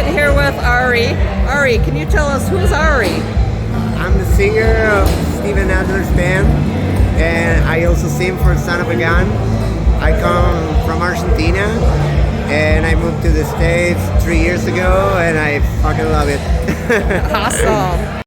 sitting here with Ari. Ari, can you tell us who's Ari? I'm the singer of Steven Adler's band, and I also sing for Son of a Gun. I come from Argentina, and I moved to the States 3 years ago, and I fucking love it. Awesome.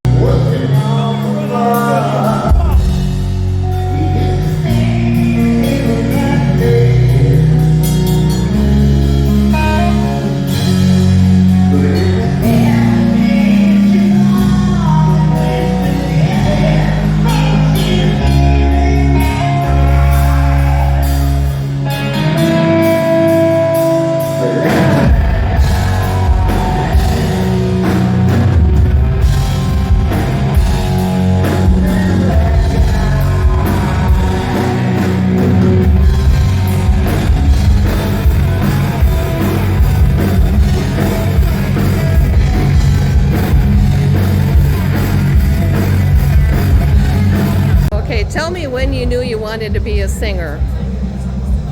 Okay, tell me when you knew you wanted to be a singer.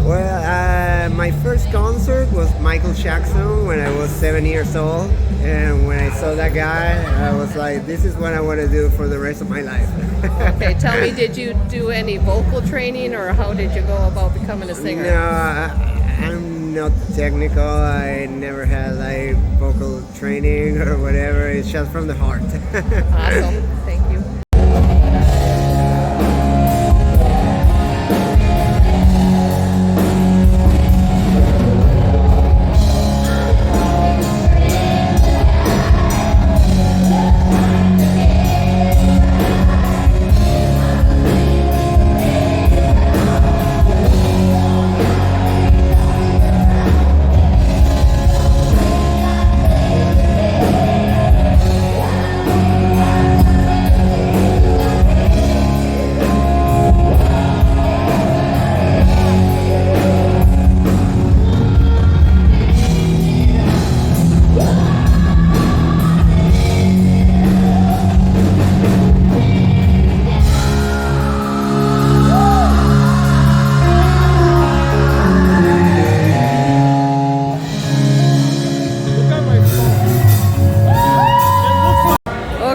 Well, my first concert was Michael Jackson when I was 7 years old, and when I saw that guy, I was like, this is what I want to do for the rest of my life. Okay, tell me, did you do any vocal training, or how did you go about becoming a singer? No, I'm not technical. I never had like vocal training or whatever. It's just from the heart. Awesome, thank you.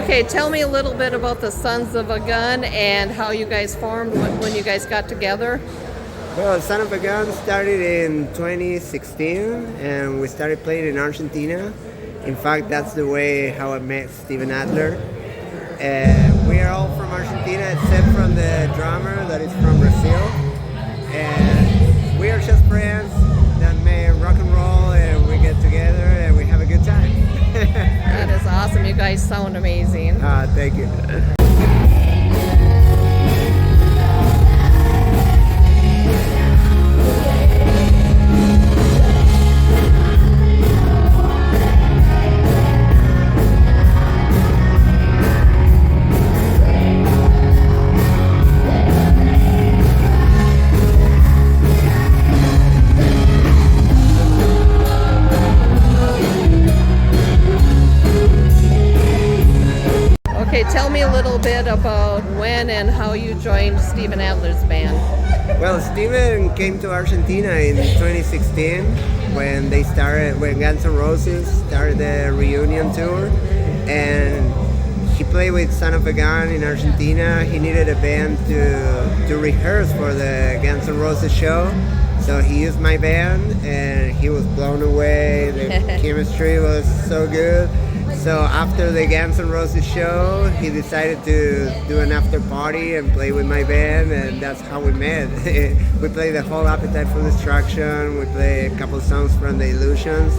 Okay, tell me a little bit about the Sons of a Gun and how you guys formed when you guys got together. Well, Son of a Gun started in 2016, and we started playing in Argentina. In fact, that's the way how I met Steven Adler. We are all from Argentina, except from the drummer that is from Brazil. And we are just friends that make rock and roll, and we get together and we have a good time. That is awesome. You guys sound amazing. Thank you. Okay, tell me a little bit about when and how you joined Steven Adler's band. Well, Steven came to Argentina in 2016 when Guns N' Roses started the reunion tour, and he played with Son of a Gun in Argentina. He needed a band to rehearse for the Guns N' Roses show, so he used my band, and he was blown away. The chemistry was so good. So after the Guns N' Roses show, he decided to do an after party and play with my band, and that's how we met. We played the whole Appetite for Destruction. We played a couple songs from The Illusions,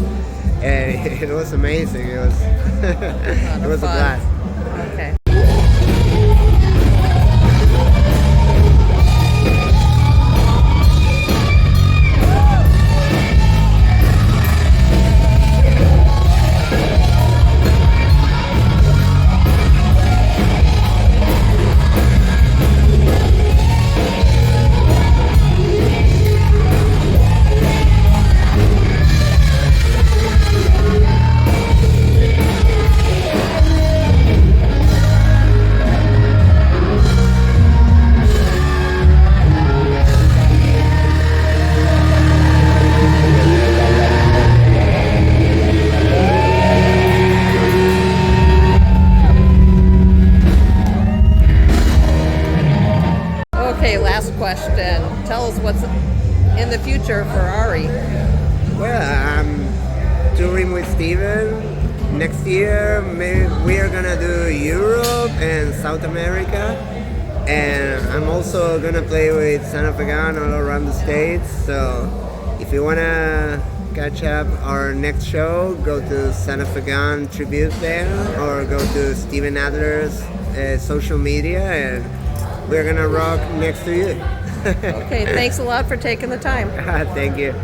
and it was amazing. It was it was a blast. Okay. what's in the future for Ari? Well, I'm touring with Steven. Next year, maybe we are gonna do Europe and South America, and I'm also gonna play with Son of a Gun all around the states. So, if you wanna catch up our next show, go to Son of a Gun tribute there, or go to Steven Adler's social media, and we're gonna rock next to you. Okay, thanks a lot for taking the time. Thank you.